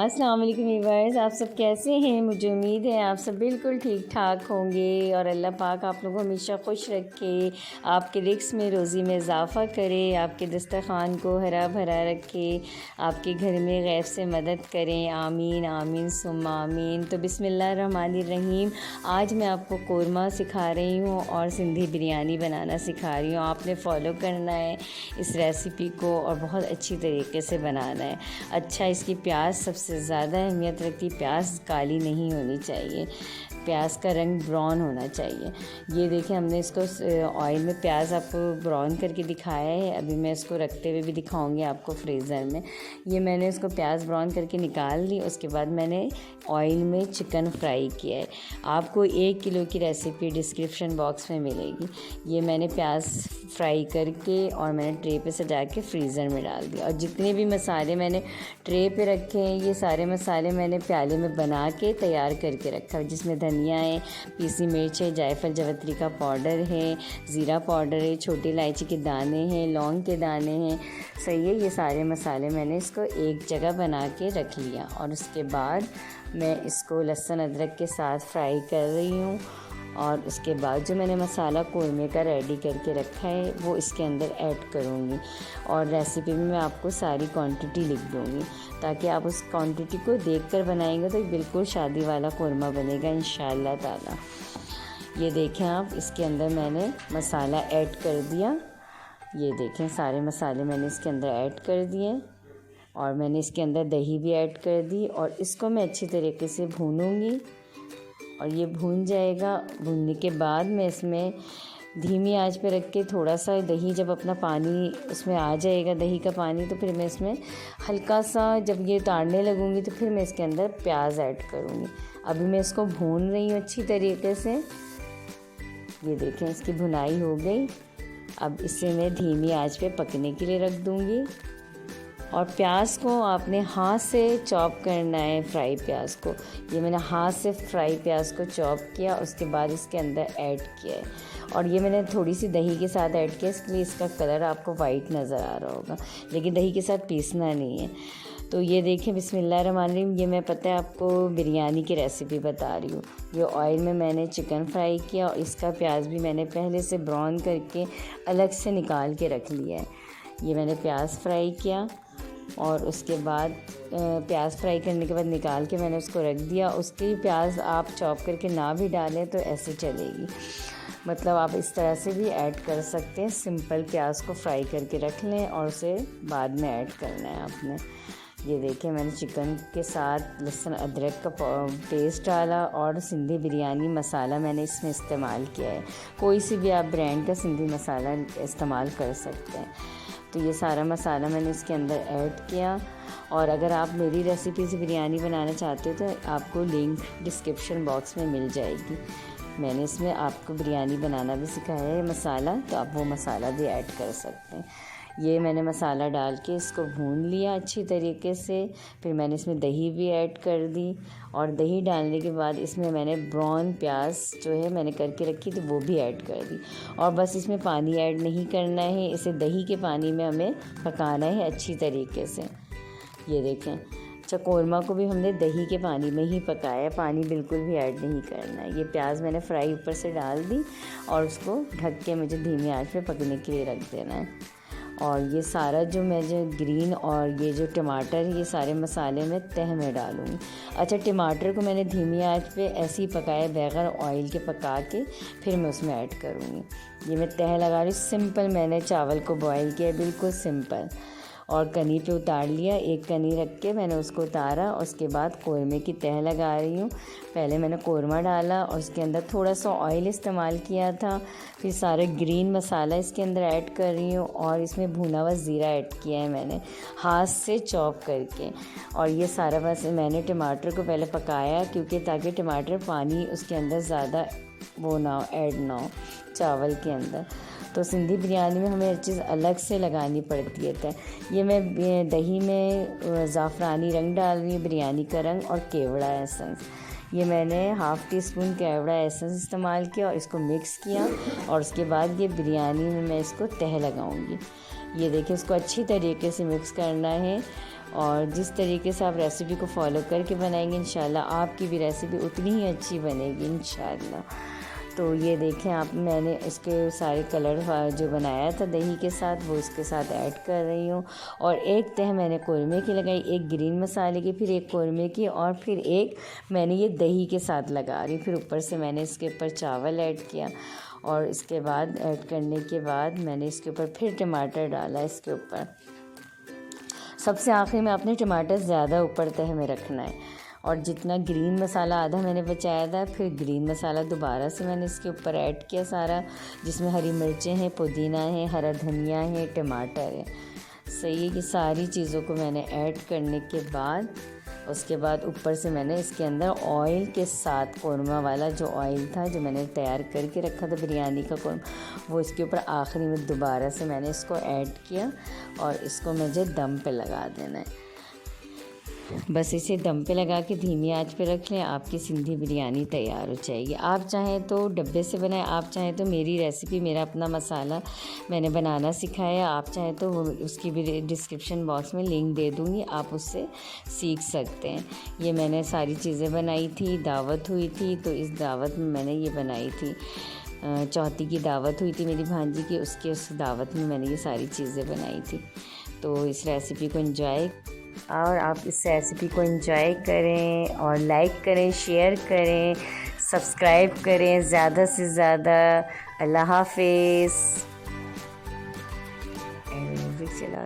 अस्सलाम वालेकुम व्यूअर्स, आप सब कैसे हैं। मुझे उम्मीद है आप सब बिल्कुल ठीक ठाक होंगे और अल्लाह पाक आप लोगों को हमेशा खुश रखे, आपके रिस्क में रोज़ी में इजाफ़ा करे, आपके दस्तरखान को हरा भरा रखे, आपके घर में गैब से मदद करें। आमीन आमीन सुम्मा आमीन। तो बिस्मिल्लाहिर्रहमानिर्रहीम। आज मैं आपको कोरमा सिखा रही हूँ और सिंधी बिरयानी बनाना सिखा रही हूँ। आपने फ़ॉलो करना है इस रेसिपी को और बहुत अच्छी तरीके से बनाना है। अच्छा, इसकी प्याज सबसे ज़्यादा अहमियत रखती, प्याज काली नहीं होनी चाहिए, प्याज का रंग ब्राउन होना चाहिए। ये देखें, हमने इसको ऑयल में प्याज आपको ब्राउन करके दिखाया है। अभी मैं इसको रखते हुए भी दिखाऊंगी आपको फ्रीज़र में। ये मैंने इसको प्याज ब्राउन करके निकाल ली। उसके बाद मैंने ऑयल में चिकन फ्राई किया है। आपको 1 किलो की रेसिपी डिस्क्रिप्शन बॉक्स में मिलेगी। ये मैंने प्याज फ्राई करके और मैंने ट्रे पे सजा के फ्रीज़र में डाल दिया। और जितने भी मसाले मैंने ट्रे पे रखे हैं, ये सारे मसाले मैंने प्याले में बना के तैयार करके रखा, जिसमें धनिया है, पीसी मिर्च है, जायफल जवत्री का पाउडर है, ज़ीरा पाउडर है, छोटी इलायची के दाने हैं, लौंग के दाने हैं। सही है, ये सारे मसाले मैंने इसको एक जगह बना के रख लिया। और उसके बाद मैं इसको लहसुन अदरक के साथ फ्राई कर रही हूँ। और उसके बाद जो मैंने मसाला कोरमे का रेडी करके रखा है वो इसके अंदर ऐड करूँगी। और रेसिपी में मैं आपको सारी क्वांटिटी लिख दूँगी, ताकि आप उस क्वांटिटी को देखकर बनाएंगे तो बिल्कुल शादी वाला कोरमा बनेगा इंशाअल्लाह ताला। ये देखें आप, इसके अंदर मैंने मसाला ऐड कर दिया। ये देखें, सारे मसाले मैंने इसके अंदर ऐड कर दिए और मैंने इसके अंदर दही भी ऐड कर दी। और इसको मैं अच्छी तरीके से भूनूँगी और ये भून जाएगा। भूनने के बाद मैं इसमें धीमी आंच पे रख के थोड़ा सा दही, जब अपना पानी उसमें आ जाएगा, दही का पानी, तो फिर मैं इसमें हल्का सा, जब ये उतारने लगूँगी तो फिर मैं इसके अंदर प्याज ऐड करूँगी। अभी मैं इसको भून रही हूँ अच्छी तरीके से। ये देखें, इसकी भुनाई हो गई। अब इसे मैं धीमी आंच पे पकने के लिए रख दूँगी। और प्याज को आपने हाथ से चॉप करना है, फ्राई प्याज को। ये मैंने हाथ से फ्राई प्याज को चॉप किया, उसके बाद इसके अंदर ऐड किया है। और ये मैंने थोड़ी सी दही के साथ ऐड किया, इसलिए इसका कलर आपको वाइट नज़र आ रहा होगा, लेकिन दही के साथ पीसना नहीं है। तो ये देखें, बिस्मिल्लाहिर्रहमानिर्रहीम। ये मैं पता है आपको बिरयानी की रेसिपी बता रही हूँ। ये ऑयल में मैंने चिकन फ्राई किया और इसका प्याज भी मैंने पहले से ब्राउन करके अलग से निकाल के रख लिया है। ये मैंने प्याज फ्राई किया और उसके बाद प्याज फ्राई करने के बाद निकाल के मैंने उसको रख दिया। उसकी प्याज आप चॉप करके ना भी डालें तो ऐसे चलेगी, मतलब आप इस तरह से भी ऐड कर सकते हैं। सिंपल प्याज को फ्राई करके रख लें और उसे बाद में ऐड करना है आपने। ये देखिए, मैंने चिकन के साथ लहसुन अदरक का पेस्ट डाला और सिंधी बिरयानी मसाला मैंने इसमें इस्तेमाल किया है। कोई सी भी आप ब्रांड का सिंधी मसाला इस्तेमाल कर सकते हैं। तो ये सारा मसाला मैंने इसके अंदर ऐड किया। और अगर आप मेरी रेसिपी से बिरयानी बनाना चाहते हो तो आपको लिंक डिस्क्रिप्शन बॉक्स में मिल जाएगी। मैंने इसमें आपको बिरयानी बनाना भी सिखाया है मसाला, तो आप वो मसाला भी ऐड कर सकते हैं। ये मैंने मसाला डाल के इसको भून लिया अच्छी तरीके से। फिर मैंने इसमें दही भी ऐड कर दी और दही डालने के बाद इसमें मैंने ब्राउन प्याज जो है मैंने करके रखी थी वो भी ऐड कर दी। और बस इसमें पानी ऐड नहीं करना है, इसे दही के पानी में हमें पकाना है अच्छी तरीके से। ये देखें, कोरमा को भी हमने दही के पानी में ही पकाया, पानी बिल्कुल भी ऐड नहीं करना है। ये प्याज मैंने फ्राई ऊपर से डाल दी और उसको ढक के मुझे धीमी आंच पे पकने के लिए रख देना है। और ये सारा जो मैं जो ग्रीन और ये जो टमाटर, ये सारे मसाले मैं तह में डालूँगी। अच्छा, टमाटर को मैंने धीमी आंच पे ऐसे ही पकाया, बगैर ऑयल के पका के फिर मैं उसमें ऐड करूँगी। ये मैं तह लगा रही हूँ। सिंपल मैंने चावल को बॉयल किया, बिल्कुल सिंपल। और कनी पे उतार लिया, एक कनी रख के मैंने उसको उतारा। उसके बाद कोरमे की तह लगा रही हूँ। पहले मैंने कोरमा डाला और उसके अंदर थोड़ा सा ऑयल इस्तेमाल किया था। फिर सारे ग्रीन मसाला इसके अंदर ऐड कर रही हूँ और इसमें भुना हुआ ज़ीरा ऐड किया है मैंने हाथ से चॉप करके। और ये सारा बस मैंने टमाटर को पहले पकाया, क्योंकि ताकि टमाटर पानी उसके अंदर ज़्यादा वो ना हो, ऐड ना हो चावल के अंदर। तो सिंधी बिरयानी में हमें हर चीज़ अलग से लगानी पड़ती है। ये मैं दही में ज़ाफ़रानी रंग डाल रही हूँ, बिरयानी का रंग, और केवड़ा एसेंस। ये मैंने हाफ़ टी स्पून केवड़ा एसेंस इस्तेमाल किया और इसको मिक्स किया। और उसके बाद ये बिरयानी में मैं इसको तह लगाऊंगी। ये देखिए, इसको अच्छी तरीके से मिक्स करना है और जिस तरीके से आप रेसिपी को फॉलो करके बनाएंगे इंशाल्लाह आपकी भी रेसिपी उतनी ही अच्छी बनेगी इंशाल्लाह। तो ये देखें आप, मैंने इसके सारे कलर जो बनाया था दही के साथ वो इसके साथ ऐड कर रही हूँ। और एक तह मैंने कौरमे की लगाई, एक ग्रीन मसाले की, फिर एक कौरमे की, और फिर एक मैंने ये दही के साथ लगा रही। फिर ऊपर से मैंने इसके ऊपर चावल ऐड किया और इसके बाद ऐड करने के बाद मैंने इसके ऊपर फिर टमाटर डाला। इसके ऊपर सबसे आखिर में आपने टमाटर ज़्यादा ऊपर तह में रखना है। और जितना ग्रीन मसाला आधा मैंने बचाया था, फिर ग्रीन मसाला दोबारा से मैंने इसके ऊपर ऐड किया सारा, जिसमें हरी मिर्चें हैं, पुदीना है, हरा धनिया है, टमाटर है। सही है कि सारी चीज़ों को मैंने ऐड करने के बाद उसके बाद ऊपर से मैंने इसके अंदर ऑयल के साथ कौरमा वाला जो ऑयल था जो मैंने तैयार करके रखा था बिरयानी का कौरमा, वो इसके ऊपर आखिरी में दोबारा से मैंने इसको ऐड किया और इसको मुझे दम पे लगा देना है। बस इसे दम पे लगा के धीमी आंच पे रख लें, आपकी सिंधी बिरयानी तैयार हो जाएगी। आप चाहें तो डब्बे से बनाएं, आप चाहें तो मेरी रेसिपी, मेरा अपना मसाला मैंने बनाना सिखाया, आप चाहें तो उसकी भी डिस्क्रिप्शन बॉक्स में लिंक दे दूँगी, आप उससे सीख सकते हैं। ये मैंने सारी चीज़ें बनाई थी, दावत हुई थी तो इस दावत में मैंने ये बनाई थी। चौथी की दावत हुई थी मेरी भांजी की, उस दावत में मैंने ये सारी चीज़ें बनाई थी। तो इस रेसिपी को एंजॉय, और आप इस रेसिपी को एंजॉय करें और लाइक करें, शेयर करें, सब्सक्राइब करें ज़्यादा से ज़्यादा। अल्लाह हाफ़िज़।